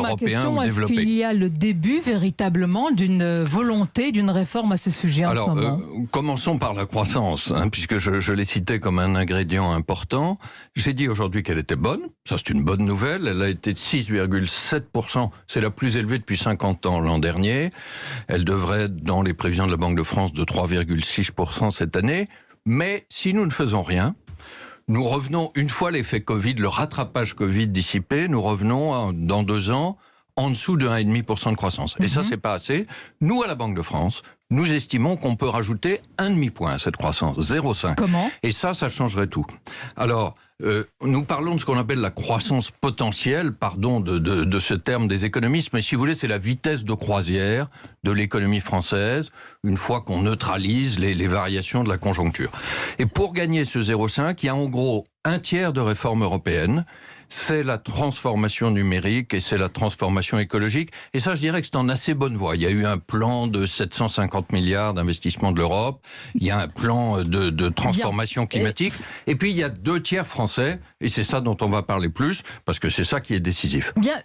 européens ou Est-ce développés. qu'il y a le début véritablement d'une volonté, d'une réforme à ce sujet en ce moment? Commençons par la croissance, puisque je l'ai citée comme un ingrédient important. J'ai dit aujourd'hui qu'elle était bonne, ça c'est une bonne nouvelle. Elle a été de 6,7%, c'est la plus élevée depuis 50 ans l'an dernier. Elle devrait être dans les prévisions de la Banque de France de 3,6% cette année. Mais si nous ne faisons rien, nous revenons, une fois l'effet Covid, le rattrapage Covid dissipé, nous revenons dans 2 ans en dessous de 1,5% de croissance. Et ça, c'est pas assez. Nous, à la Banque de France, nous estimons qu'on peut rajouter 1,5 point à cette croissance, 0,5. Comment ? Et ça changerait tout. Alors, nous parlons de ce qu'on appelle la croissance potentielle, pardon de ce terme des économistes, mais si vous voulez, c'est la vitesse de croisière de l'économie française, une fois qu'on neutralise les variations de la conjoncture. Et pour gagner ce 0,5, il y a en gros un tiers de réformes européennes. C'est la transformation numérique et c'est la transformation écologique. Et ça, je dirais que c'est en assez bonne voie. Il y a eu un plan de 750 milliards d'investissement de l'Europe. Il y a un plan de transformation climatique. Et puis, il y a 2 tiers français. Et c'est ça dont on va parler plus, parce que c'est ça qui est décisif. Bien.